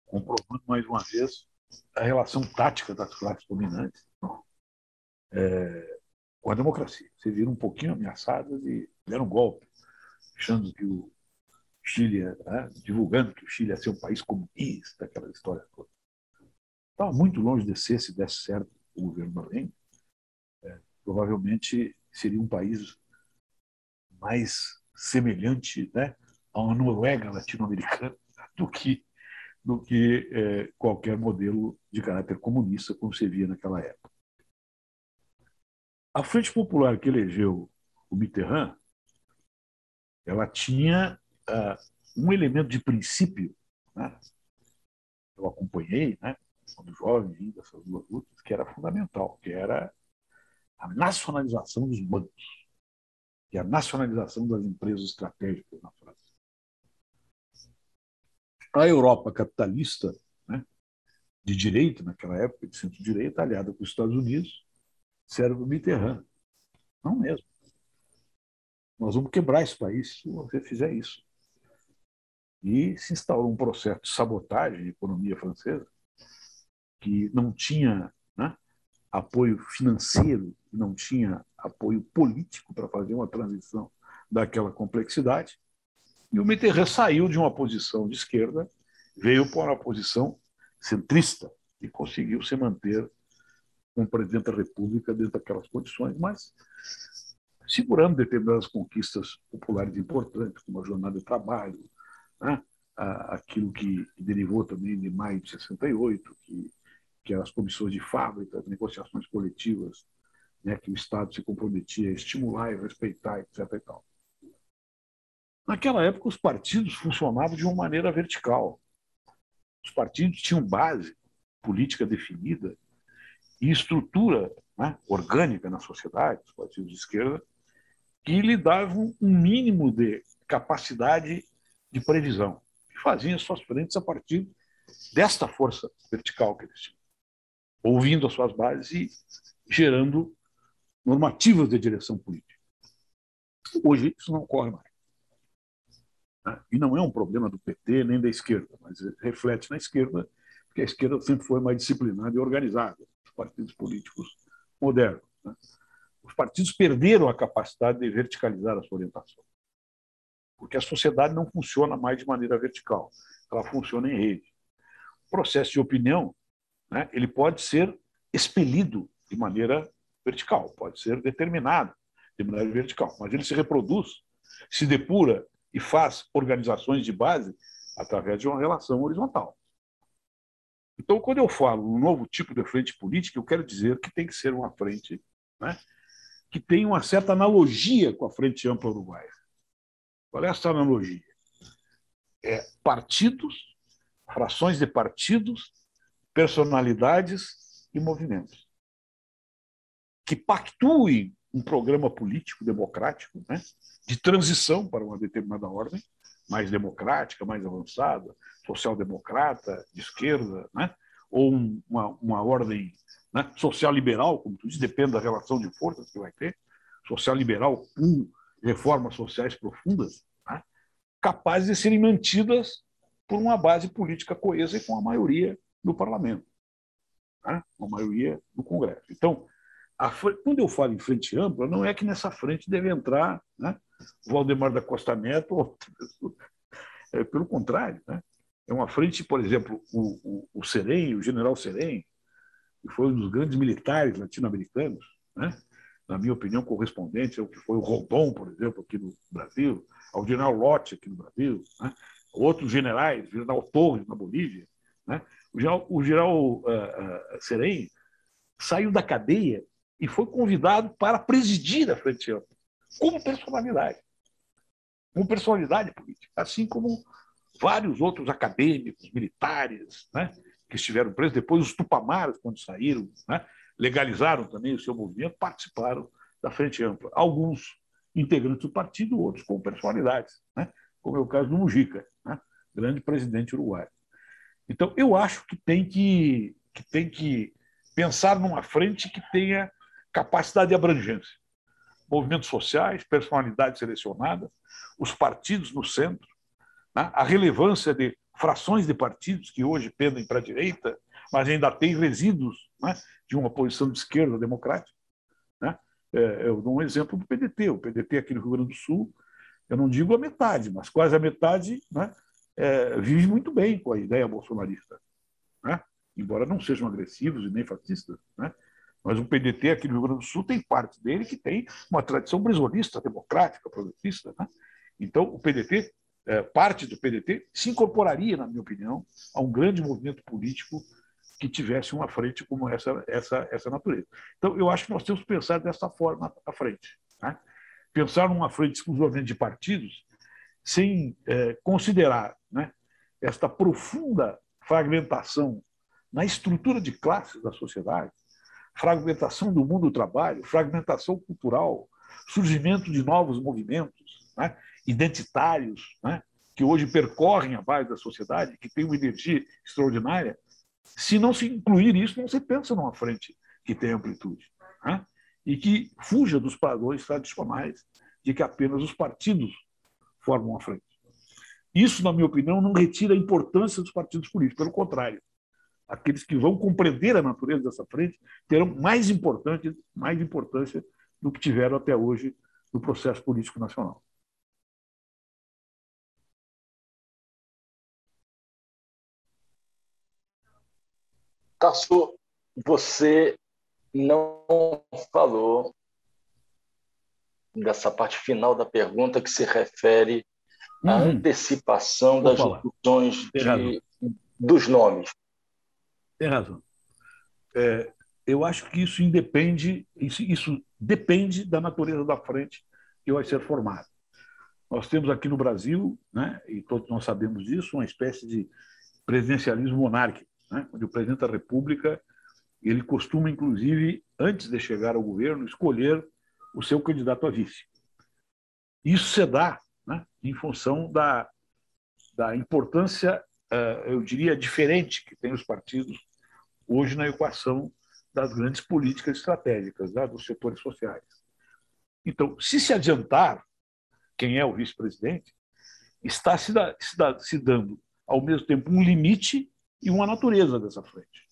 Speaker 2: comprovando mais uma vez a relação tática das classes dominantes com a democracia. Se viram um pouquinho ameaçadas e deram um golpe, achando que o Chile, divulgando que o Chile ia ser um país comunista, aquela história toda. Estava muito longe de ser, se desse certo o governo Allende, provavelmente seria um país mais semelhante, né, a uma Noruega latino-americana do que qualquer modelo de caráter comunista como se via naquela época. A Frente Popular que elegeu o Mitterrand, ela tinha um elemento de princípio, né? Eu acompanhei, né, quando jovem ainda, essas duas lutas, que era fundamental, que era a nacionalização dos bancos e a nacionalização das empresas estratégicas na França. A Europa capitalista, né, de direita, naquela época, de centro-direita, aliada com os Estados Unidos, serve o Mitterrand. Não mesmo. Nós vamos quebrar esse país se você fizer isso. E se instaurou um processo de sabotagem da economia francesa, que não tinha, né, apoio financeiro, não tinha apoio político para fazer uma transição daquela complexidade. E o Mitterrand saiu de uma posição de esquerda, veio para uma posição centrista e conseguiu se manter como presidente da República dentro daquelas condições, mas segurando determinadas conquistas populares importantes, como a jornada de trabalho, né? Aquilo que derivou também de maio de 68, que eram as comissões de fábrica, as negociações coletivas, né, que o Estado se comprometia a estimular e respeitar, etc. E tal. Naquela época, os partidos funcionavam de uma maneira vertical. Os partidos tinham base política definida e estrutura, né, orgânica na sociedade, os partidos de esquerda, que lhe davam um mínimo de capacidade de previsão. E faziam suas frentes a partir desta força vertical que eles tinham, ouvindo as suas bases e gerando normativas de direção política. Hoje isso não ocorre mais. E não é um problema do PT nem da esquerda, mas reflete na esquerda, porque a esquerda sempre foi mais disciplinada e organizada, os partidos políticos modernos. os partidos perderam a capacidade de verticalizar a sua orientação, porque a sociedade não funciona mais de maneira vertical, ela funciona em rede. O processo de opinião, né, ele pode ser expelido de maneira vertical, pode ser determinado de maneira vertical, mas ele se reproduz, se depura e faz organizações de base através de uma relação horizontal. Então, quando eu falo um novo tipo de frente política, eu quero dizer que tem que ser uma frente, né, que tem uma certa analogia com a Frente Ampla Uruguaia. Qual é essa analogia? Partidos, frações de partidos, personalidades e movimentos que pactuem um programa político democrático, né, de transição para uma determinada ordem mais democrática, mais avançada, social-democrata, de esquerda, né, ou uma ordem, né, social-liberal, como tu diz, depende da relação de forças que vai ter, social-liberal com reformas sociais profundas, né, capazes de serem mantidas por uma base política coesa e com a maioria do parlamento, né, uma maioria do Congresso. Então, quando eu falo em frente ampla, não é que nessa frente deve entrar, né, Valdemar da Costa Neto ou outra pessoa. Pelo contrário, né? É uma frente, por exemplo, o Serem, o general Serem, que foi um dos grandes militares latino-americanos, né, na minha opinião, correspondente ao que foi o Rondon, por exemplo, aqui no Brasil, ao general Lott aqui no Brasil, né, outros generais, o general Torres na Bolívia. Né, o general Serem saiu da cadeia e foi convidado para presidir a Frente Ampla, como personalidade política, assim como vários outros acadêmicos, militares, né, que estiveram presos. Depois, os Tupamaros, quando saíram, né, legalizaram também o seu movimento, participaram da Frente Ampla. Alguns integrantes do partido, outros como personalidades, né, como é o caso do Mujica, né, grande presidente uruguaio. Então, eu acho que tem que pensar numa frente que tenha capacidade de abrangência. Movimentos sociais, personalidades selecionadas, os partidos no centro, né, a relevância de frações de partidos que hoje pendem para a direita, mas ainda têm resíduos, né, de uma posição de esquerda democrática. Né? Eu dou um exemplo do PDT. O PDT aqui no Rio Grande do Sul, eu não digo a metade, mas quase a metade, né, vive muito bem com a ideia bolsonarista, né? Embora não sejam agressivos e nem fascistas. Né? Mas o PDT aqui no Rio Grande do Sul tem parte dele que tem uma tradição brizolista, democrática, progressista. Né? Então, o PDT, parte do PDT, se incorporaria, na minha opinião, a um grande movimento político que tivesse uma frente como essa natureza. Então, eu acho que nós temos que pensar dessa forma à frente. Né? Pensar numa frente exclusivamente de partidos, sem considerar, né, esta profunda fragmentação na estrutura de classes da sociedade, fragmentação do mundo do trabalho, fragmentação cultural, surgimento de novos movimentos, né, identitários, né, que hoje percorrem a base da sociedade, que têm uma energia extraordinária. Se não se incluir isso, não se pensa numa frente que tenha amplitude, né, e que fuja dos padrões tradicionais de que apenas os partidos formam a frente. Isso, na minha opinião, não retira a importância dos partidos políticos, pelo contrário. Aqueles que vão compreender a natureza dessa frente terão mais importância do que tiveram até hoje no processo político nacional.
Speaker 1: Tasso, você não falou dessa parte final da pergunta que se refere à antecipação das discussões dos nomes.
Speaker 2: Tem razão. Eu acho que isso depende da natureza da frente que vai ser formada. Nós temos aqui no Brasil, né, e todos nós sabemos disso, uma espécie de presidencialismo monárquico, né, onde o presidente da República ele costuma, inclusive, antes de chegar ao governo, escolher o seu candidato a vice. Isso se dá, né, em função da importância, eu diria, diferente que tem os partidos hoje na equação das grandes políticas estratégicas, né, dos setores sociais. Então, se adiantar quem é o vice-presidente, está se dando, ao mesmo tempo, um limite e uma natureza dessa frente.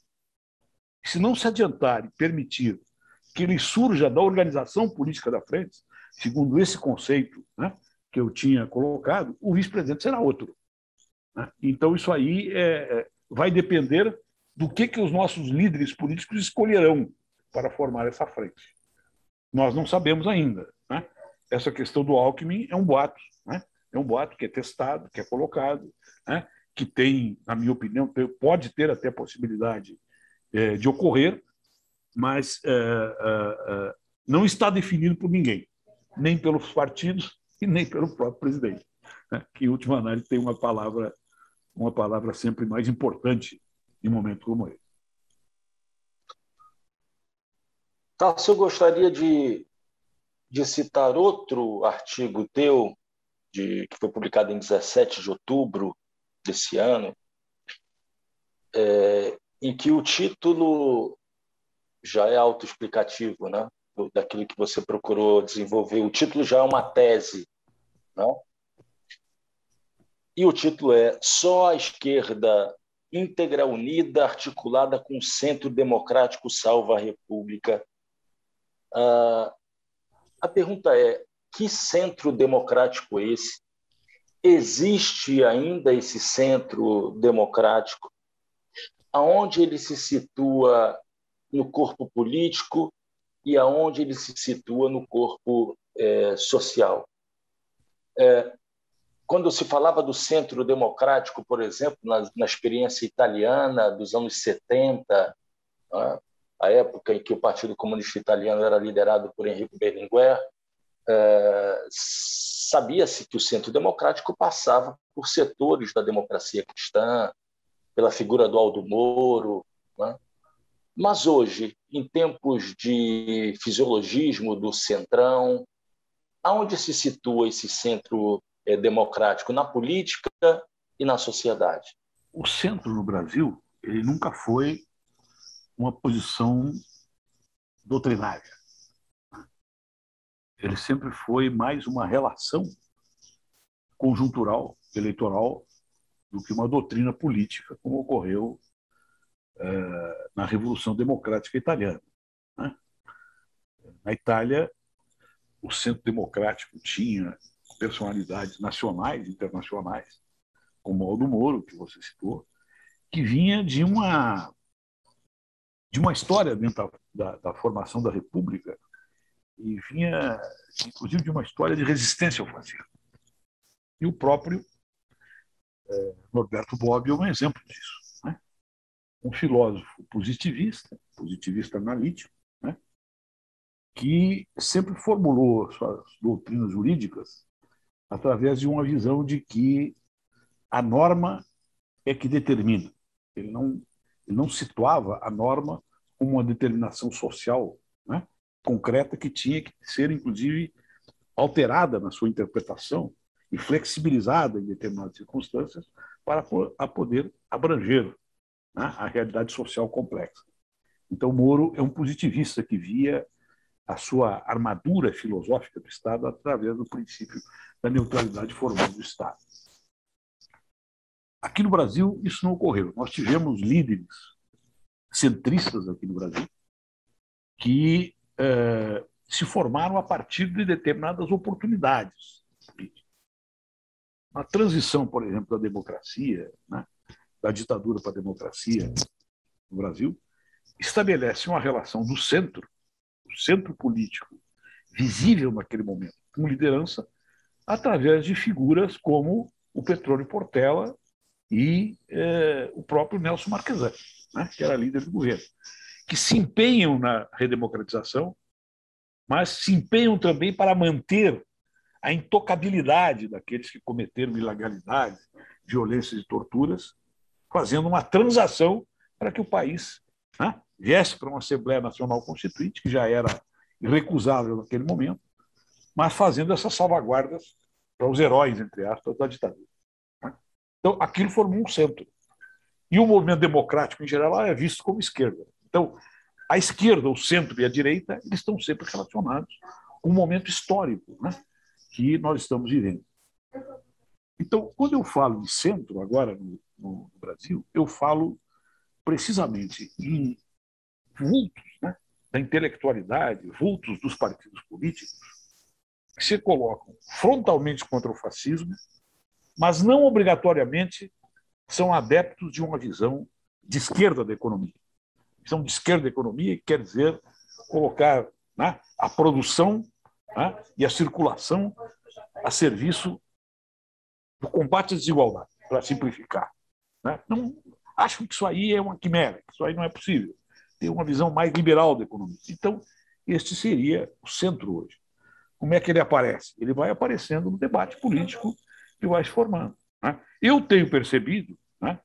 Speaker 2: Se não se adiantar e permitir que ele surja da organização política da frente, segundo esse conceito, né, que eu tinha colocado, o vice-presidente será outro. Né? Então, isso aí vai depender do que os nossos líderes políticos escolherão para formar essa frente. Nós não sabemos ainda. Né? Essa questão do Alckmin é um boato. Né? É um boato que é testado, que é colocado, né? Que tem, na minha opinião, pode ter até possibilidade de ocorrer, mas não está definido por ninguém, nem pelos partidos e nem pelo próprio presidente, né? Que, em última análise, tem uma palavra sempre mais importante em um momento como esse.
Speaker 1: Tarso, eu gostaria de citar outro artigo teu, que foi publicado em 17 de outubro desse ano, em que o título já é autoexplicativo, né? Daquilo que você procurou desenvolver. O título já é uma tese, né? E o título é Só a esquerda íntegra, unida, articulada com o centro democrático salva a República. A pergunta é, que centro democrático é esse? Existe ainda esse centro democrático? Aonde ele se situa no corpo político e aonde ele se situa no corpo social? Quando se falava do centro democrático, por exemplo, na experiência italiana dos anos 70, né, a época em que o Partido Comunista Italiano era liderado por Enrico Berlinguer, sabia-se que o centro democrático passava por setores da democracia cristã, pela figura do Aldo Moro, né? Mas hoje, em tempos de fisiologismo do centrão, aonde se situa esse centro democrático? Na política e na sociedade?
Speaker 2: O centro no Brasil, ele nunca foi uma posição doutrinária. Ele sempre foi mais uma relação conjuntural, eleitoral, do que uma doutrina política, como ocorreu na Revolução Democrática Italiana. Né? Na Itália, o centro democrático tinha personalidades nacionais e internacionais, como Aldo Moro, que você citou, que vinha de uma história dentro da formação da República e vinha, inclusive, de uma história de resistência ao fascismo. E o próprio Norberto Bobbio é um exemplo disso. Né? Um filósofo positivista analítico, né? Que sempre formulou suas doutrinas jurídicas através de uma visão de que a norma é que determina. Ele não situava a norma como uma determinação social, né, concreta, que tinha que ser, inclusive, alterada na sua interpretação e flexibilizada em determinadas circunstâncias para poder abranger, né, a realidade social complexa. Então, Moro é um positivista que via a sua armadura filosófica do Estado através do princípio da neutralidade formal do Estado. Aqui no Brasil, isso não ocorreu. Nós tivemos líderes centristas aqui no Brasil que se formaram a partir de determinadas oportunidades. A transição, por exemplo, da democracia, né, da ditadura para a democracia no Brasil, estabelece uma relação do centro, o centro político, visível naquele momento, com liderança, através de figuras como o Petrônio Portela e o próprio Nelson Marquesan, né, que era líder do governo, que se empenham na redemocratização, mas se empenham também para manter a intocabilidade daqueles que cometeram ilegalidades, violências e torturas, fazendo uma transação para que o país, né, viesse para uma Assembleia Nacional Constituinte, que já era irrecusável naquele momento, mas fazendo essas salvaguardas para os heróis, entre aspas, da ditadura. Então, aquilo formou um centro. E o movimento democrático, em geral, é visto como esquerda. Então, a esquerda, o centro e a direita, eles estão sempre relacionados com um momento histórico, né, que nós estamos vivendo. Então, quando eu falo de centro, agora no Brasil, eu falo precisamente em vultos, né, da intelectualidade, vultos dos partidos políticos, que se colocam frontalmente contra o fascismo, mas não obrigatoriamente são adeptos de uma visão de esquerda da economia. Visão de esquerda da economia quer dizer colocar, né, a produção, né, e a circulação a serviço do combate à desigualdade, para simplificar. Né? Não, acham que isso aí é uma quimera, que isso aí não é possível. Tem uma visão mais liberal da economia. Então, este seria o centro hoje. Como é que ele aparece? Ele vai aparecendo no debate político que vai se formando. Né? Eu tenho percebido, né,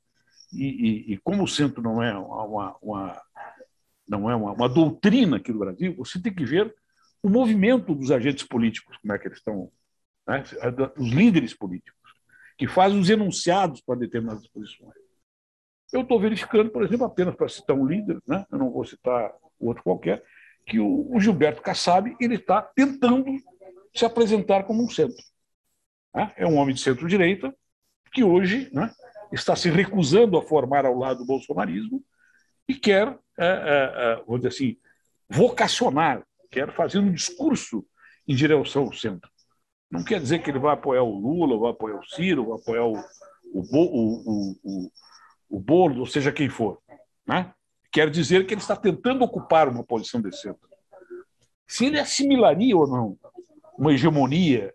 Speaker 2: e como o centro não é uma doutrina aqui no Brasil, você tem que ver o movimento dos agentes políticos, como é que eles estão, né, os líderes políticos, que fazem os enunciados para determinadas posições. Eu estou verificando, por exemplo, apenas para citar um líder, né, eu não vou citar outro qualquer, que o Gilberto Kassab está tentando se apresentar como um centro. Né? É um homem de centro-direita que hoje, né, está se recusando a formar ao lado do bolsonarismo e quer, vamos dizer assim, vocacionar, quer fazer um discurso em direção ao centro. Não quer dizer que ele vai apoiar o Lula, vai apoiar o Ciro, vai apoiar o Boulos, ou seja, quem for. Né? Quer dizer que ele está tentando ocupar uma posição de centro. Se ele assimilaria ou não uma hegemonia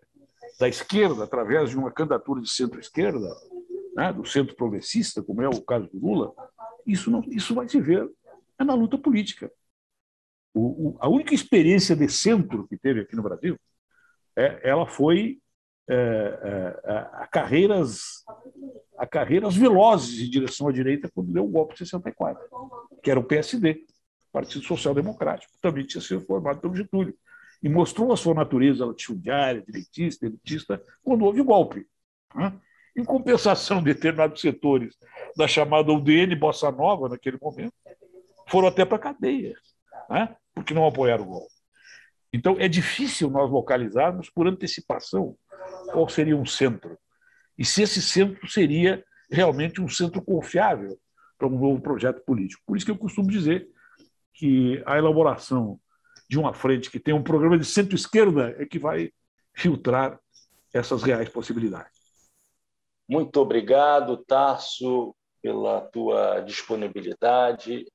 Speaker 2: da esquerda através de uma candidatura de centro-esquerda, né, do centro progressista, como é o caso do Lula, isso vai se ver na luta política. A única experiência de centro que teve aqui no Brasil, ela foi a carreiras velozes em direção à direita quando deu o golpe de 64, que era o PSD, Partido Social Democrático, que também tinha sido formado pelo Getúlio, e mostrou a sua natureza latifundiária, direitista, elitista, quando houve o golpe. Né? Em compensação, determinados setores da chamada UDN Bossa Nova, naquele momento, foram até para a cadeia, né? Porque não apoiaram o golpe. Então, é difícil nós localizarmos por antecipação qual seria um centro. E se esse centro seria realmente um centro confiável para um novo projeto político. Por isso que eu costumo dizer que a elaboração de uma frente que tem um programa de centro-esquerda é que vai filtrar essas reais possibilidades.
Speaker 1: Muito obrigado, Tarso, pela tua disponibilidade,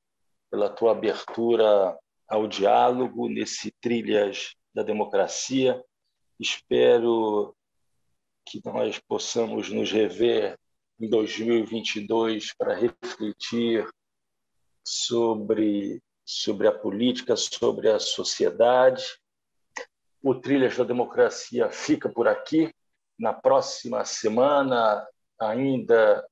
Speaker 1: pela tua abertura ao diálogo nesse Trilhas da Democracia. Espero que nós possamos nos rever em 2022 para refletir sobre a política, sobre a sociedade. O Trilhas da Democracia fica por aqui. Na próxima semana, ainda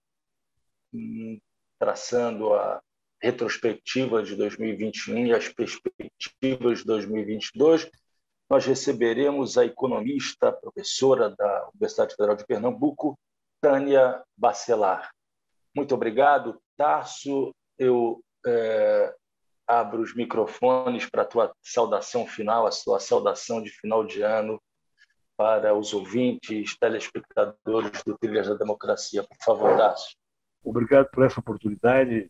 Speaker 1: traçando a retrospectiva de 2021 e as perspectivas de 2022, nós receberemos a economista, professora da Universidade Federal de Pernambuco, Tânia Bacelar. Muito obrigado, Tarso. Eu abro os microfones para a tua saudação final, a sua saudação de final de ano para os ouvintes, telespectadores do Trilhas da Democracia. Por favor, Tarso.
Speaker 2: Obrigado por essa oportunidade.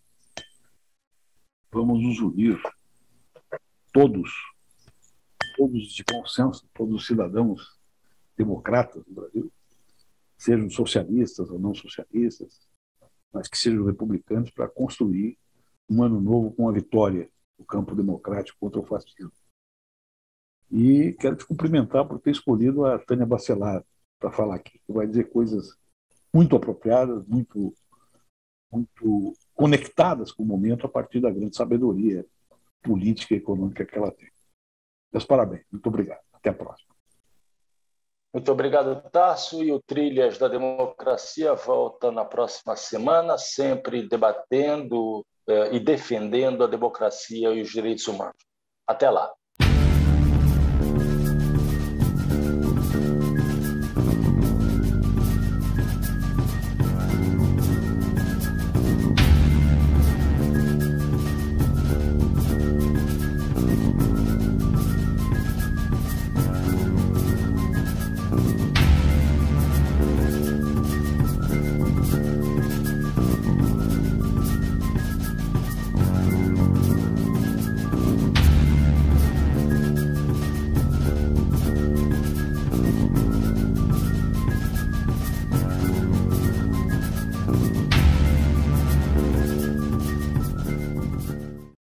Speaker 2: Vamos nos unir, todos de bom senso, todos os cidadãos democratas do Brasil, sejam socialistas ou não socialistas, mas que sejam republicanos, para construir um ano novo com a vitória do campo democrático contra o fascismo. E quero te cumprimentar por ter escolhido a Tânia Bacelar para falar aqui, que vai dizer coisas muito apropriadas, muito conectadas com o momento a partir da grande sabedoria política e econômica que ela tem. Meus parabéns. Muito obrigado. Até a próxima.
Speaker 1: Muito obrigado, Tarso. E o Trilhas da Democracia volta na próxima semana, sempre debatendo e defendendo a democracia e os direitos humanos. Até lá.